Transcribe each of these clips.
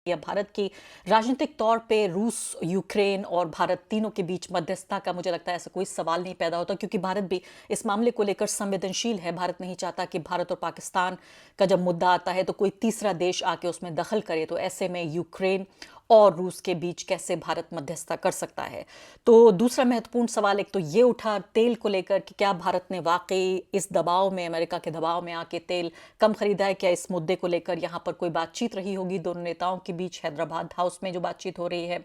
या भारत की राजनीतिक तौर पे रूस, यूक्रेन और भारत तीनों के बीच मध्यस्थता का मुझे लगता है ऐसा कोई सवाल नहीं पैदा होता, क्योंकि भारत भी इस मामले को लेकर संवेदनशील है। भारत नहीं चाहता कि भारत और पाकिस्तान का जब मुद्दा आता है तो कोई तीसरा देश आके उसमें दखल करे। तो ऐसे में यूक्रेन और रूस के बीच कैसे भारत मध्यस्थता कर सकता है। तो दूसरा महत्वपूर्ण सवाल एक तो ये उठा तेल को लेकर कि क्या भारत ने वाकई इस दबाव में, अमेरिका के दबाव में आके तेल कम खरीदा है। क्या इस मुद्दे को लेकर यहाँ पर कोई बातचीत रही होगी दोनों नेताओं के बीच, हैदराबाद हाउस में जो बातचीत हो रही है।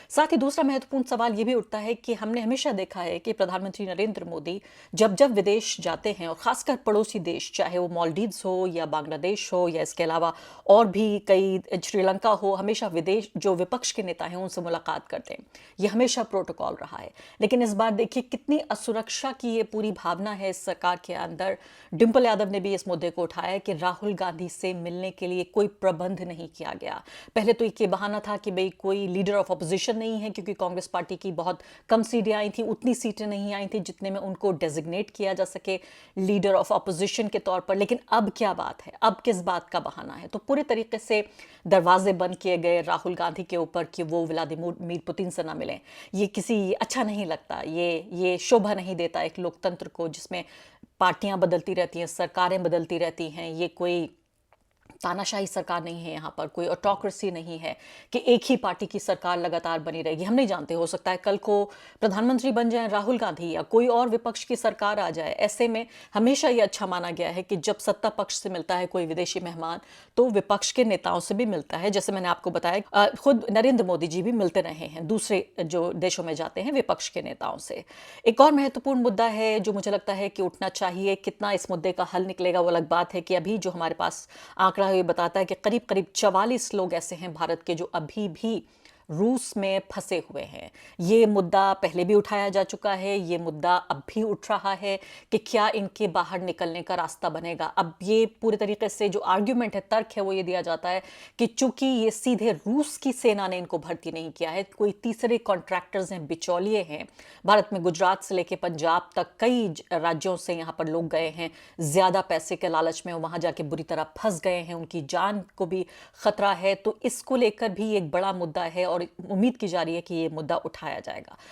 साथ ही दूसरा महत्वपूर्ण सवाल ये भी उठता है कि हमने हमेशा देखा है कि प्रधानमंत्री नरेंद्र मोदी जब जब विदेश जाते हैं, और खासकर पड़ोसी देश, चाहे वो मालदीव्स हो या बांग्लादेश हो या इसके अलावा और भी कई, श्रीलंका हो, हमेशा विदेश जो विपक्ष के नेता हैं उनसे मुलाकात करते हैं। ये हमेशा प्रोटोकॉल रहा है। लेकिन इस बार देखिए कितनी असुरक्षा की ये पूरी भावना है इस सरकार के अंदर। डिंपल यादव ने भी इस मुद्दे को उठाया कि राहुल गांधी से मिलने के लिए कोई प्रबंध नहीं किया गया। पहले तो एक ये बहाना था कि भाई कोई लीडर ऑफ अपोजिशन नहीं है, क्योंकि कांग्रेस पार्टी की बहुत कम सीटें आई थी, उतनी सीटें नहीं आई थी जितने में उनको डेजिग्नेट किया जा सके लीडर ऑफ अपोजिशन के तौर पर। लेकिन अब क्या बात है, अब किस बात का बहाना है? तो पूरे तरीके से दरवाजे बंद किए गए राहुल गांधी के ऊपर कि वो व्लादिमीर पुतिन से ना मिलें। ये किसी अच्छा नहीं लगता, ये शोभा नहीं देता एक लोकतंत्र को जिसमें पार्टियां बदलती रहती हैं, सरकारें बदलती रहती हैं। ये कोई तानाशाही सरकार नहीं है, यहाँ पर कोई ऑटोक्रेसी नहीं है कि एक ही पार्टी की सरकार लगातार बनी रहेगी। हम नहीं जानते, हो सकता है कल को प्रधानमंत्री बन जाए राहुल गांधी या कोई और विपक्ष की सरकार आ जाए। ऐसे में हमेशा ये अच्छा माना गया है कि जब सत्ता पक्ष से मिलता है कोई विदेशी मेहमान तो विपक्ष के नेताओं से भी मिलता है। जैसे मैंने आपको बताया, खुद नरेंद्र मोदी जी भी मिलते रहे हैं दूसरे जो देशों में जाते हैं विपक्ष के नेताओं से। एक और महत्वपूर्ण मुद्दा है जो मुझे लगता है कि उठना चाहिए, कितना इस मुद्दे का हल निकलेगा वो अलग बात है, कि अभी जो हमारे पास आंकड़ा ये बताता है कि करीब करीब 44 लोग ऐसे हैं भारत के जो अभी भी रूस में फंसे हुए हैं। ये मुद्दा पहले भी उठाया जा चुका है, ये मुद्दा अब भी उठ रहा है कि क्या इनके बाहर निकलने का रास्ता बनेगा। अब ये पूरे तरीके से जो आर्ग्यूमेंट है, तर्क है, वो ये दिया जाता है कि चूंकि ये सीधे रूस की सेना ने इनको भर्ती नहीं किया है, कोई तीसरे कॉन्ट्रैक्टर्स हैं, बिचौलिए हैं। भारत में गुजरात से लेकर पंजाब तक कई राज्यों से यहाँ पर लोग गए हैं, ज्यादा पैसे के लालच में वहां जाके बुरी तरह फंस गए हैं, उनकी जान को भी खतरा है। तो इसको लेकर भी एक बड़ा मुद्दा है और उम्मीद की जा रही है कि ये मुद्दा उठाया जाएगा।